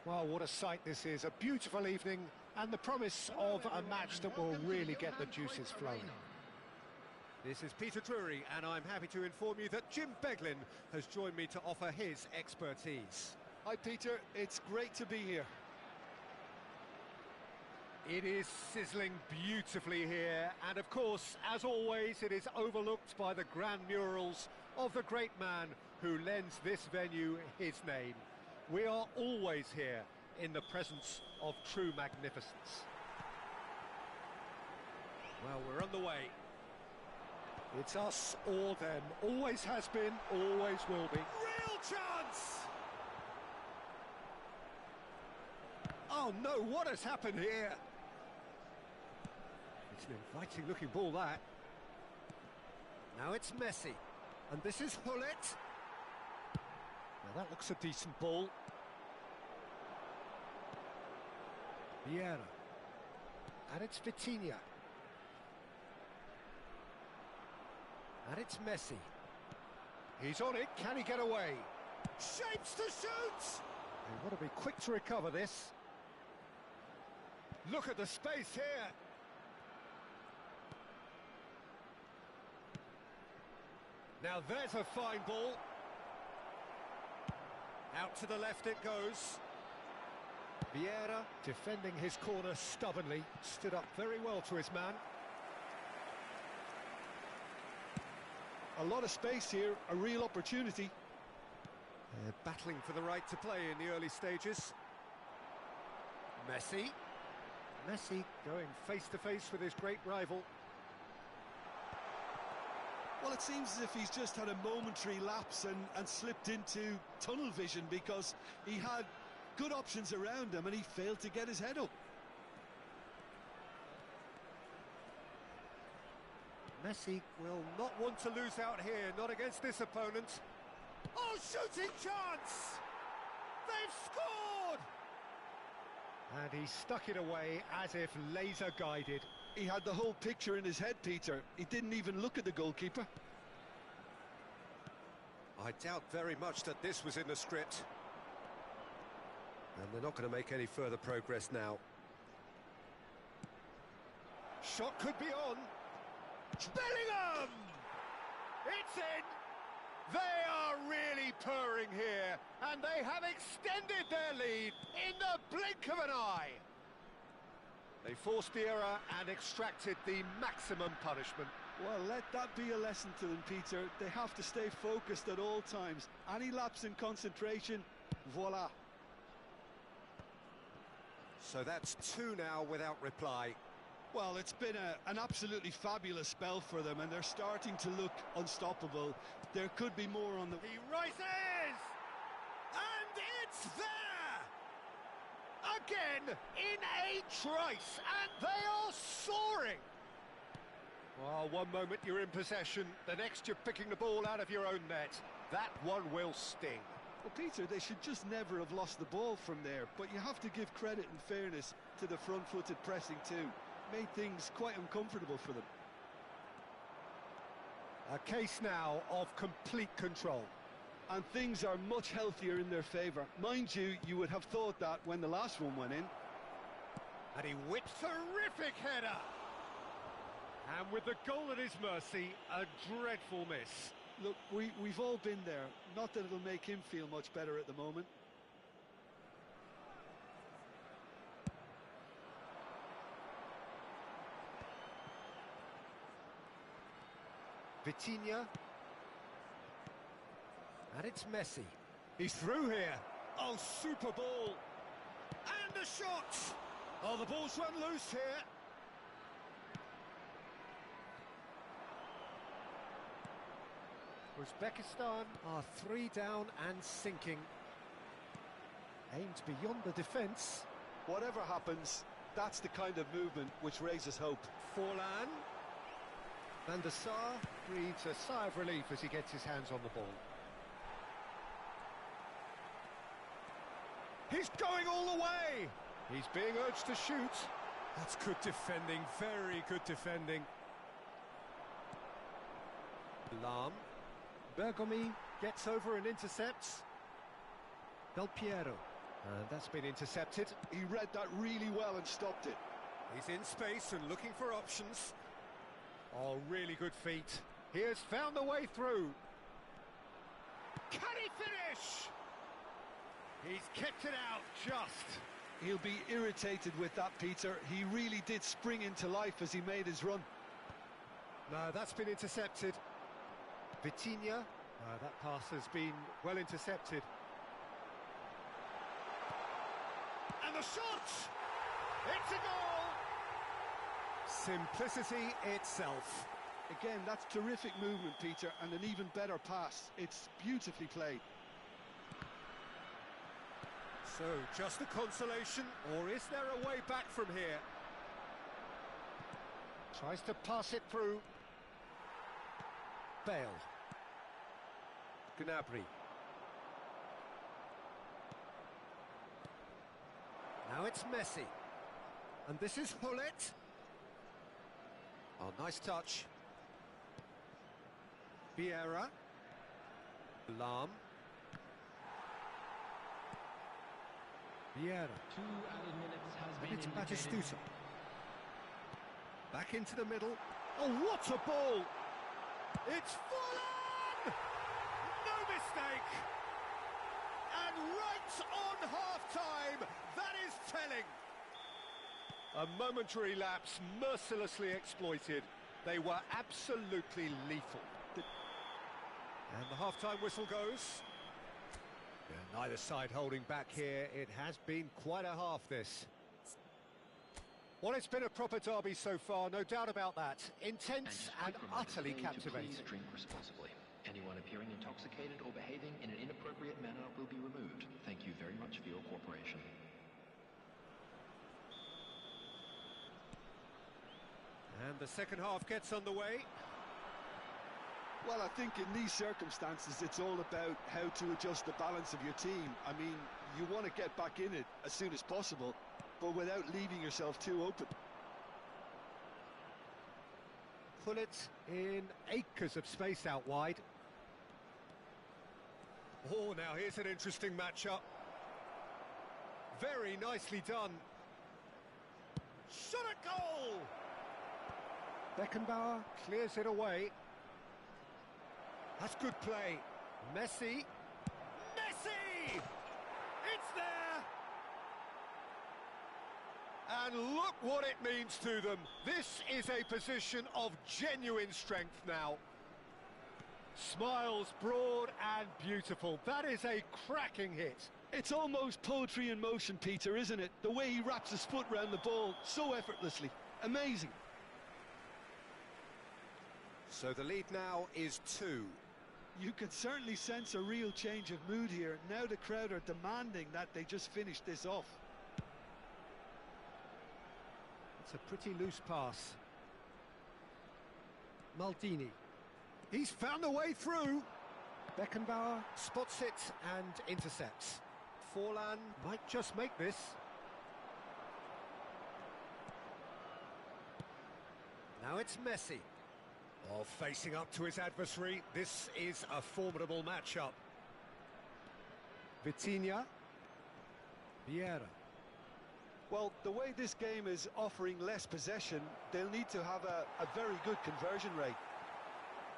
Well, what a sight this is. A beautiful evening and the promise of a match that will really get the juices flowing. This is Peter Drury, and I'm happy to inform you that Jim Beglin has joined me to offer his expertise. Hi, Peter. It's great to be here. It is sizzling beautifully here, and of course, as always, it is overlooked by the grand murals of the great man who lends this venue his name. We are always here in the presence of true magnificence. Well, we're on the way. It's us or them. Always has been, always will be. Real chance! Oh no, what has happened here? It's an inviting looking ball, that. Now it's Messi. And this is Hullet. Now that looks a decent ball. Vieira. And it's Vitinha. And it's Messi. He's on it, can he get away? Shapes to shoot! They want to be quick to recover this. Look at the space here. Now there's a fine ball. Out to the left it goes. Vieira, defending his corner stubbornly, stood up very well to his man. A lot of space here, a real opportunity. They're battling for the right to play in the early stages. Messi. Messi going face to face with his great rival. Well, it seems as if he's just had a momentary lapse and slipped into tunnel vision, because he had good options around him and he failed to get his head up. Messi will not want to lose out here, not against this opponent. Oh, shooting chance! They've scored! And he stuck it away as if laser guided. He had the whole picture in his head, Peter. He didn't even look at the goalkeeper. I doubt very much that this was in the script. And they're not going to make any further progress now. Shot could be on. Bellingham! It's in! They are really purring here, and they have extended their lead in the blink of an eye. They forced the error and extracted the maximum punishment. Well, let that be a lesson to them, Peter. They have to stay focused at all times. Any lapse in concentration, voila. So that's 2 now without reply. Well, it's been an absolutely fabulous spell for them, and they're starting to look unstoppable. There could be more on the... He rises! And it's there! Again, in a trice, and they are soaring! Well, one moment you're in possession, the next you're picking the ball out of your own net. That one will sting. Well, Peter, they should just never have lost the ball from there, but you have to give credit and fairness to the front-footed pressing too. Made things quite uncomfortable for them. A case now of complete control. And things are much healthier in their favour. Mind you, you would have thought that when the last one went in. And he whips terrific header. And with the goal at his mercy, a dreadful miss. Look, we've all been there. Not that it'll make him feel much better at the moment. Vitinha. And it's Messi. He's through here. Oh, super ball. And a shot. Oh, the ball's run loose here. Uzbekistan are 3 down and sinking. Aimed beyond the defence. Whatever happens, that's the kind of movement which raises hope. Forlan. Van der Sar breathes a sigh of relief as he gets his hands on the ball. He's going all the way! He's being urged to shoot. That's good defending, very good defending. Lam. Bergomi gets over and intercepts. Del Piero. And that's been intercepted. He read that really well and stopped it. He's in space and looking for options. Oh, really good feet. He has found the way through. Can he finish? He's kept it out just. He'll be irritated with that, Peter. He really did spring into life as he made his run. No, that's been intercepted. Vitinha. That pass has been well intercepted. And the shot! It's a goal! Simplicity itself. Again, that's terrific movement, Peter, and an even better pass. It's beautifully played. So, just a consolation, or is there a way back from here? Tries to pass it through. Bale. Gnabry. Now it's Messi. And this is Hullet. Oh, nice touch. Vieira. Lam. Vieira. 2 added minutes has been And it's indicated. Batistuta. Back into the middle. Oh, what a ball! It's Fulham! No mistake! And right on half-time, that is telling. A momentary lapse mercilessly exploited. They were absolutely lethal. And the half-time whistle goes. Yeah, neither side holding back here. It has been quite a half, this. Well, it's been a proper derby so far, no doubt about that. Intense and utterly captivating. Please drink responsibly. Anyone appearing intoxicated or behaving in an inappropriate manner will be removed. Thank you very much for your cooperation. And the second half gets underway. Well, I think in these circumstances, it's all about how to adjust the balance of your team. I mean, you want to get back in it as soon as possible, but without leaving yourself too open. Hullet in acres of space out wide. Oh, now here's an interesting matchup. Very nicely done. Shot a goal! Beckenbauer clears it away. That's good play. Messi. Messi! It's there! And look what it means to them. This is a position of genuine strength now. Smiles broad and beautiful. That is a cracking hit. It's almost poetry in motion, Peter, isn't it? The way he wraps his foot round the ball so effortlessly. Amazing. So the lead now is 2. You can certainly sense a real change of mood here. Now the crowd are demanding that they just finish this off. It's a pretty loose pass. Maldini. He's found a way through. Beckenbauer spots it and intercepts. Forlan Might just make this. Now it's Messi. Oh, facing up to his adversary. This is a formidable matchup. Vitinha. Vieira. Well, the way this game is offering less possession, they'll need to have a very good conversion rate.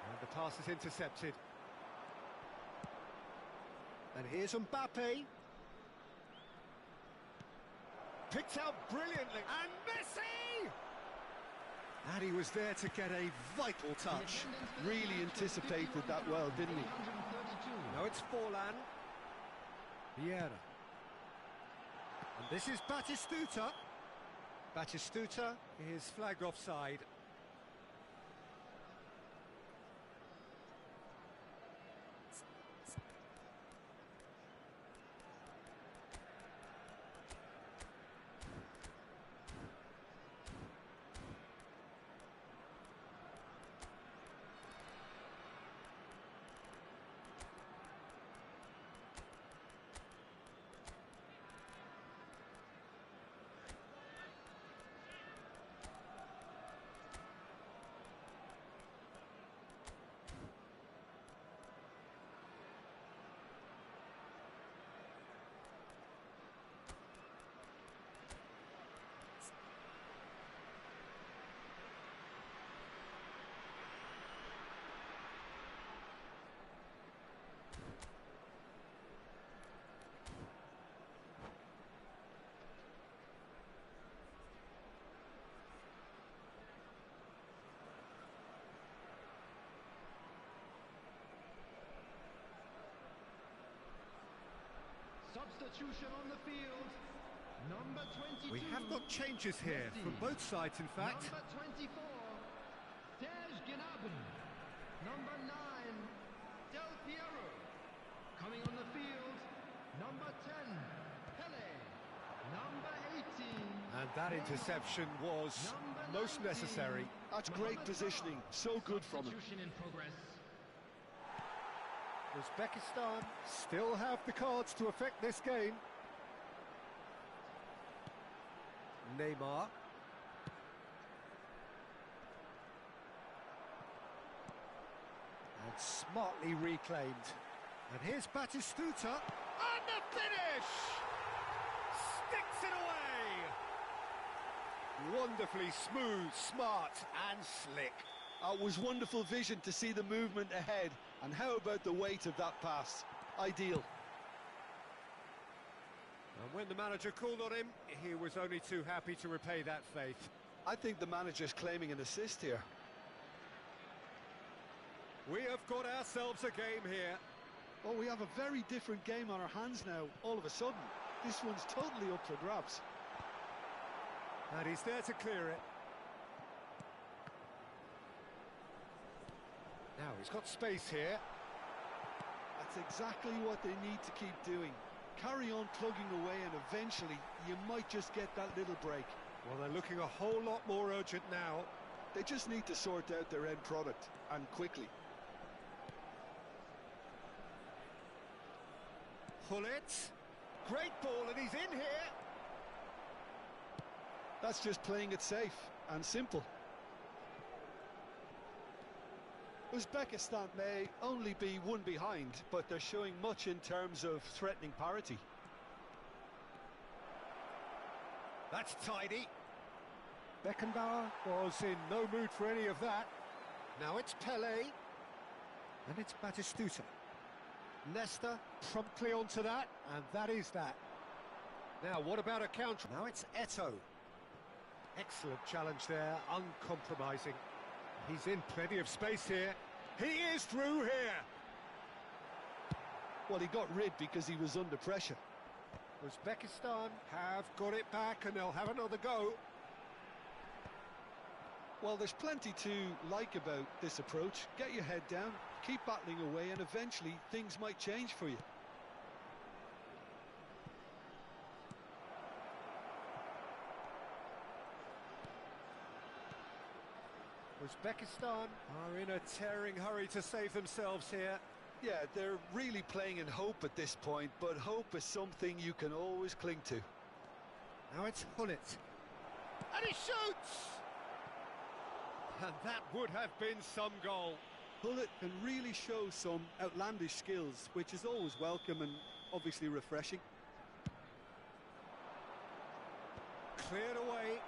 And the pass is intercepted. And here's Mbappe. Picked out brilliantly. And Messi! And he was there to get a vital touch. Really anticipated that well, didn't he? Now it's Forlan. Vieira. And this is Batistuta. Batistuta Is flagged offside. Substitution on the field. Number 22. We have got changes here from both sides, in fact. Number 24. Serge Number 9, Del Piero. Coming on the field, number 10, Pele. Number 18. And that interception was most necessary. That's great positioning, so good from him. Substitution in progress. Uzbekistan still have the cards to affect this game. Neymar. And smartly reclaimed. And here's Batistuta. And the finish! Sticks it away! Wonderfully smooth, smart and slick. It was wonderful vision to see the movement ahead. And how about the weight of that pass? Ideal. And when the manager called on him, he was only too happy to repay that faith. I think the manager's claiming an assist here. We have got ourselves a game here. Oh, we have a very different game on our hands now, all of a sudden. This one's totally up for grabs. And he's there to clear it. Now he's got space here. That's exactly what they need to keep doing. Carry on plugging away and eventually you might just get that little break. Well, they're looking a whole lot more urgent now. They just need to sort out their end product, and quickly. Hullet. Great ball, and he's in here. That's just playing it safe and simple. Uzbekistan may only be one behind, but they're showing much in terms of threatening parity. That's tidy. Beckenbauer was in no mood for any of that. Now it's Pele. And it's Batistuta. Nesta promptly onto that, and that is that. Now, what about a counter? Now it's Eto'o. Excellent challenge there, uncompromising. He's in plenty of space here. He is through here. Well, he got rid because he was under pressure. Uzbekistan have got it back and they'll have another go. Well, there's plenty to like about this approach. Get your head down, keep battling away, and eventually things might change for you. Uzbekistan are in a tearing hurry to save themselves here. Yeah, they're really playing in hope at this point, but hope is something you can always cling to. Now it's Hullet. And he shoots! And that would have been some goal. Hullet can really show some outlandish skills, which is always welcome and obviously refreshing. Cleared away.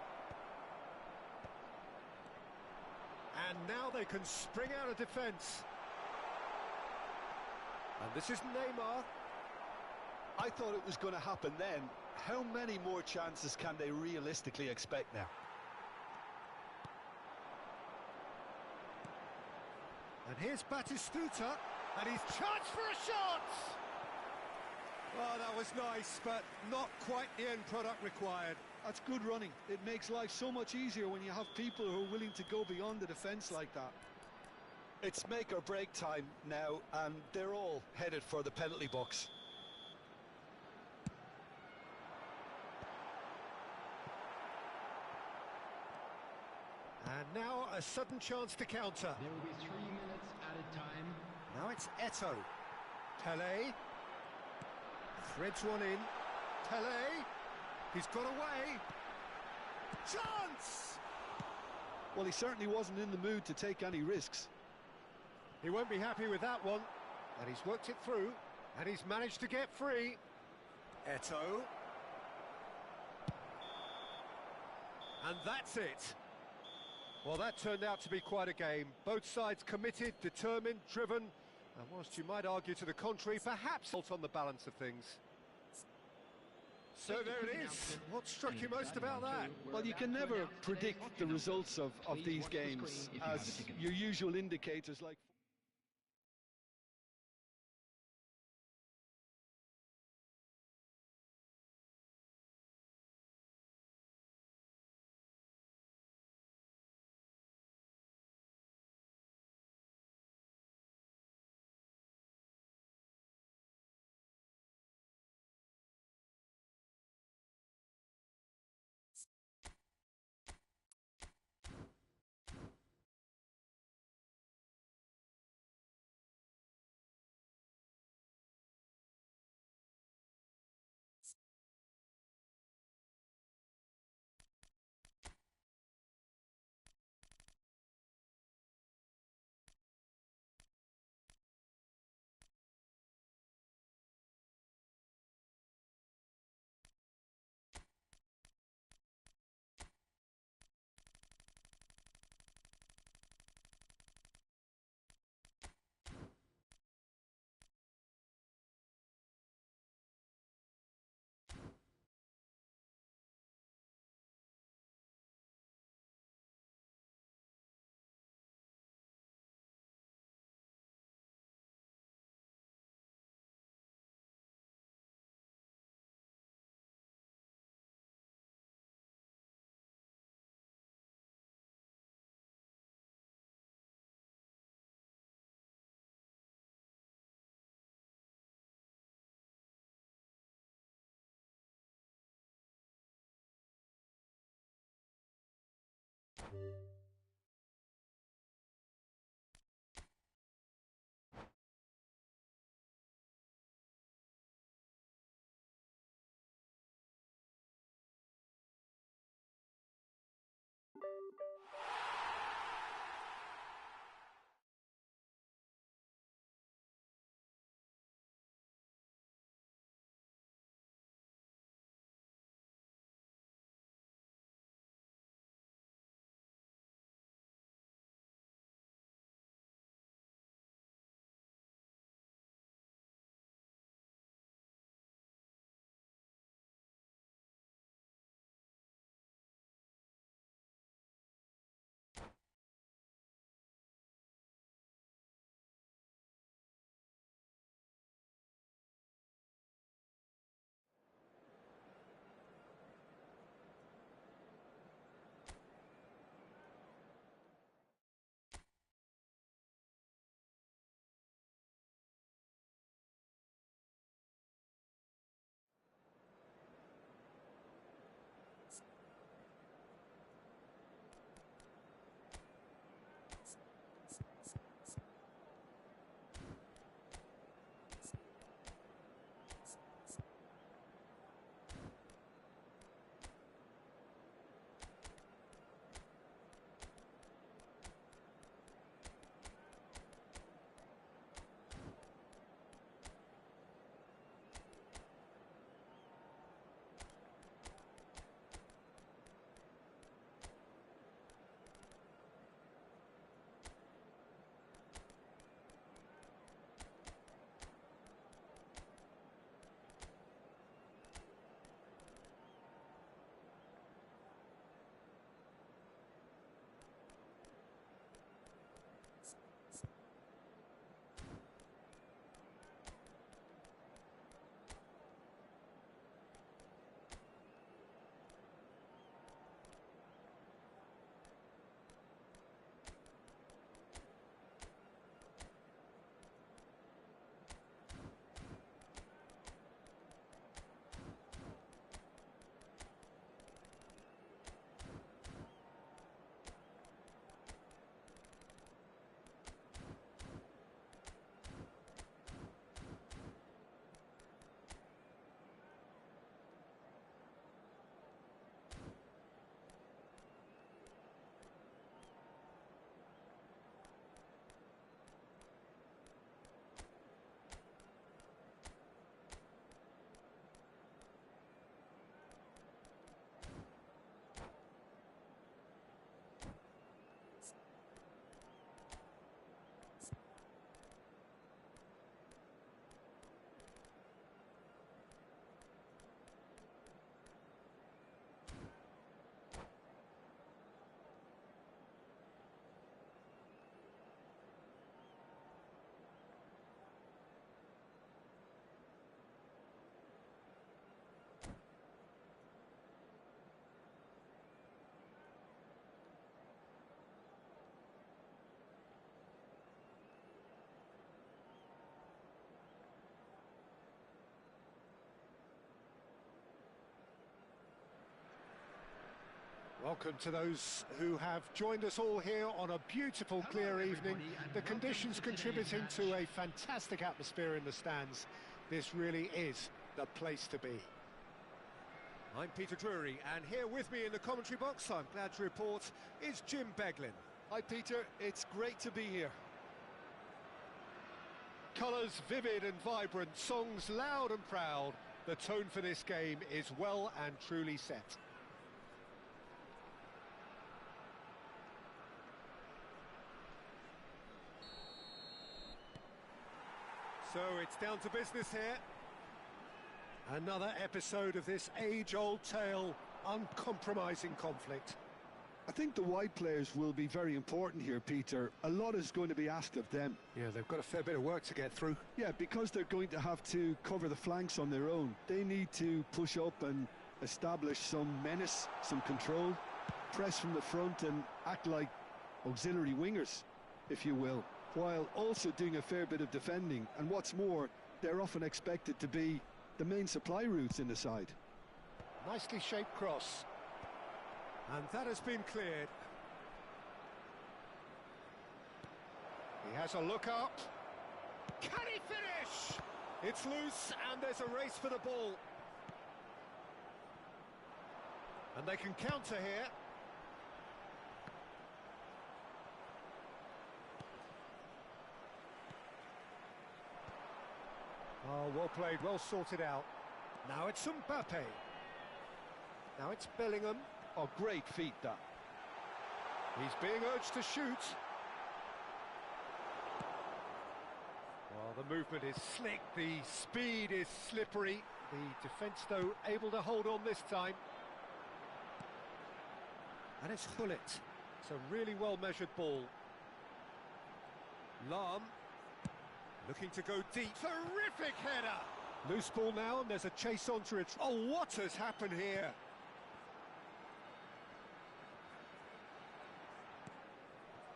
And now they can spring out of defence. And this is Neymar. I thought it was going to happen then. How many more chances can they realistically expect now? And here's Batistuta, and he's charged for a shot! Oh, that was nice, but not quite the end product required. That's good running. It makes life so much easier when you have people who are willing to go beyond the defence like that. It's make or break time now, and they're all headed for the penalty box. And now a sudden chance to counter. There will be 3 minutes added time. Now it's Eto'o. Pele. Threads one in. Pele. He's got away. Chance! Well, he certainly wasn't in the mood to take any risks. He won't be happy with that one. And he's worked it through. And he's managed to get free. Eto'o. And that's it. Well, that turned out to be quite a game. Both sides committed, determined, driven, and whilst you might argue to the contrary, perhaps on the balance of things. So there it is. What struck you most about that? Well, you can never predict the results of these games, as your usual indicators like... Welcome to those who have joined us all here on a beautiful, clear evening. The conditions contributing to a fantastic atmosphere in the stands. This really is the place to be. I'm Peter Drury, and here with me in the commentary box, I'm glad to report, is Jim Beglin. Hi Peter, it's great to be here. Colours vivid and vibrant, songs loud and proud. The tone for this game is well and truly set. So it's down to business here. Another episode of this age-old tale, uncompromising conflict. I think the wide players will be very important here, Peter. A lot is going to be asked of them. Yeah, they've got a fair bit of work to get through. Yeah, because they're going to have to cover the flanks on their own. They need to push up and establish some menace, some control, press from the front and act like auxiliary wingers, if you will, while also doing a fair bit of defending. And what's more, they're often expected to be the main supply routes in the side. Nicely shaped cross. And that has been cleared. He has a look up. Can he finish? It's loose and there's a race for the ball. And they can counter here. Oh, well played, well sorted out. Now it's Mbappe. Now it's Bellingham. Oh, great feat, that. He's being urged to shoot. Well, the movement is slick, the speed is slippery. The defence, though, able to hold on this time. And it's Hullet. It's a really well-measured ball. Lahm. Looking to go deep. Terrific header! Loose ball now, and there's a chase onto it. Oh, what has happened here?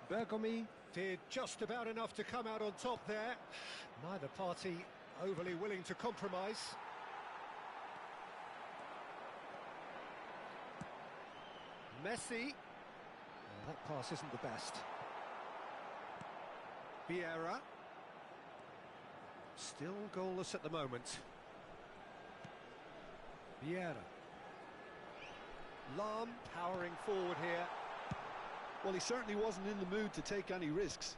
Bergomi did just about enough to come out on top there. Neither party overly willing to compromise. Messi. Oh, that pass isn't the best. Vieira. Still goalless at the moment. Vieira. Lahm powering forward here. Well, he certainly wasn't in the mood to take any risks.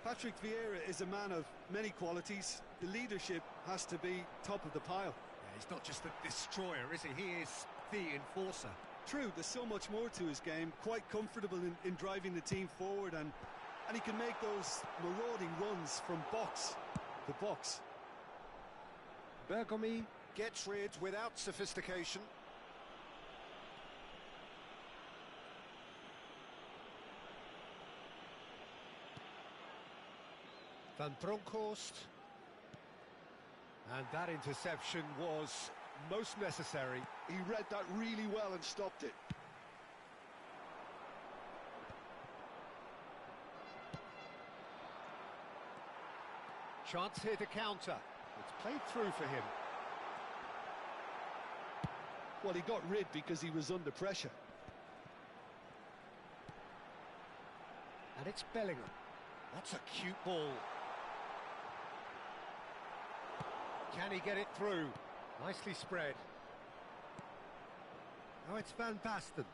Patrick Vieira is a man of many qualities. The leadership has to be top of the pile. Yeah, he's not just a destroyer, is he? He is the enforcer. True, there's so much more to his game. Quite comfortable in driving the team forward, and he can make those marauding runs from box to box. Bergomi gets rid without sophistication. Van Bronckhorst. And that interception was most necessary. He read that really well and stopped it. Chance here to counter. It's played through for him. Well, he got rid because he was under pressure. And it's Bellingham. That's a cute ball. Can he get it through? Nicely spread. Now it's Van Basten.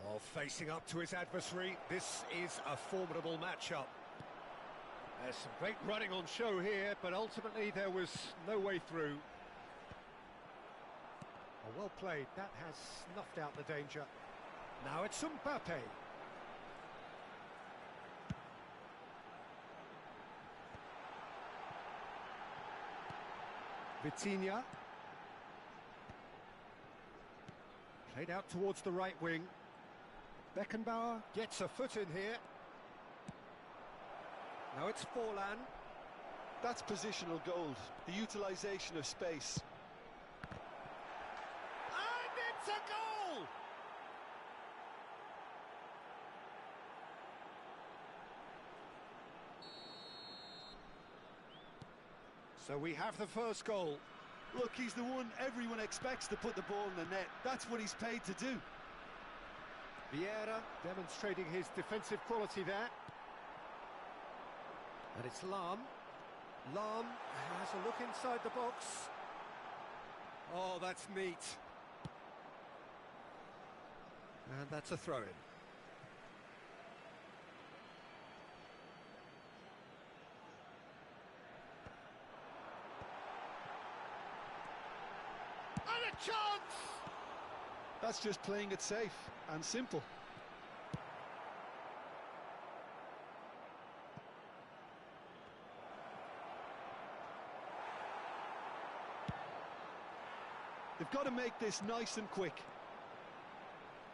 Oh, facing up to his adversary. This is a formidable matchup. There's some great running on show here, but ultimately there was no way through. Oh, well played. That has snuffed out the danger. Now it's Mbappe. Vitinha. Played out towards the right wing. Beckenbauer gets a foot in here. Now it's Forlan. That's positional gold, the utilisation of space. And it's a goal! So we have the first goal. Look, he's the one everyone expects to put the ball in the net. That's what he's paid to do. Vieira demonstrating his defensive quality there. And it's Lahm. Lahm has a look inside the box. Oh, that's neat. And that's a throw-in. And a chance! That's just playing it safe and simple. They've got to make this nice and quick.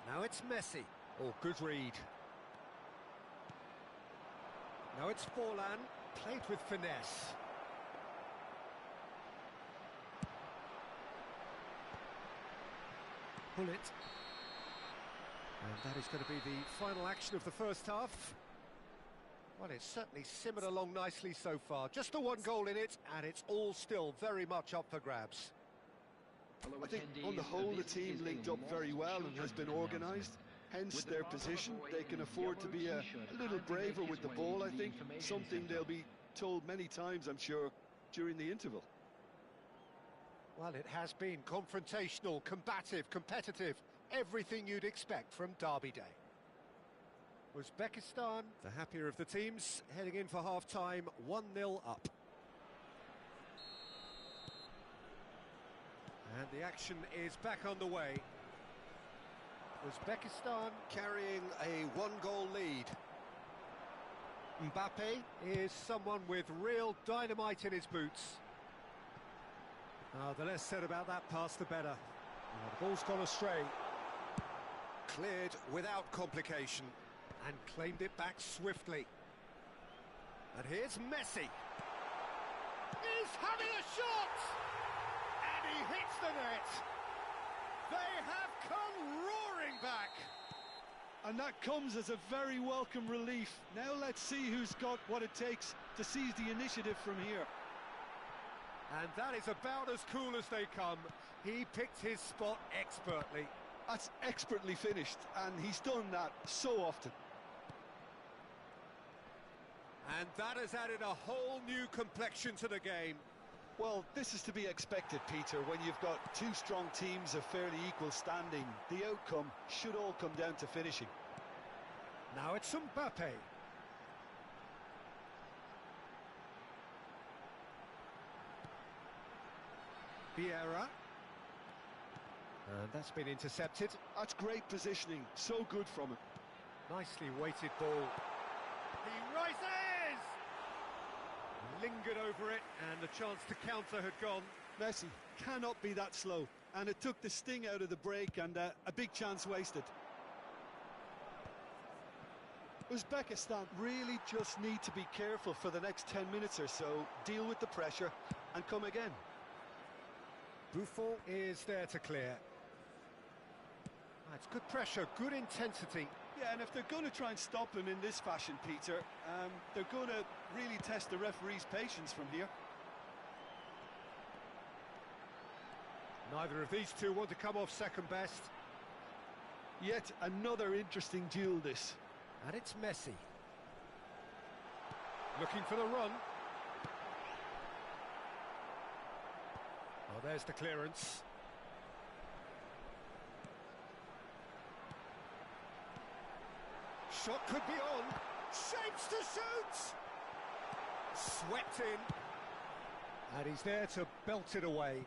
Now it's Messi. Oh, good read. Now it's Forlan. Played with finesse. Pull it. And that is going to be the final action of the first half. Well, it's certainly simmered along nicely so far. Just the one goal in it, and it's all still very much up for grabs. I think on the whole the team linked up very well and has been organised. hence their position. They can afford to be a little braver with the ball, I think. Something they'll be told many times, I'm sure, during the interval. Well, it has been confrontational, combative, competitive, everything you'd expect from Derby Day. Uzbekistan, the happier of the teams, heading in for half-time, 1-0 up. And the action is back underway. Uzbekistan carrying a one-goal lead. Mbappe is someone with real dynamite in his boots. The less said about that pass, the better. The ball's gone astray. Cleared without complication and claimed it back swiftly. And here's Messi. He's having a shot! And he hits the net. They have come roaring back. And that comes as a very welcome relief. Now let's see who's got what it takes to seize the initiative from here. And that is about as cool as they come. He picked his spot expertly. That's expertly finished, and he's done that so often. And that has added a whole new complexion to the game. Well, this is to be expected, Peter, when you've got two strong teams of fairly equal standing. The outcome should all come down to finishing. Now it's Mbappe. Vieira. And that's been intercepted. That's great positioning, so good from him. Nicely weighted ball. He rises! Lingered over it, and the chance to counter had gone. Messi cannot be that slow, and it took the sting out of the break, and a big chance wasted. Uzbekistan really just need to be careful for the next 10 minutes or so, deal with the pressure, and come again. Buffon is there to clear. That's good pressure, good intensity. Yeah, and if they're going to try and stop him in this fashion, Peter, they're going to really test the referee's patience from here. Neither of these two want to come off second best. Yet another interesting duel, this. And it's Messi. Looking for the run. Oh, there's the clearance. Shot could be on. Shapes to shoot! Swept in. And he's there to belt it away.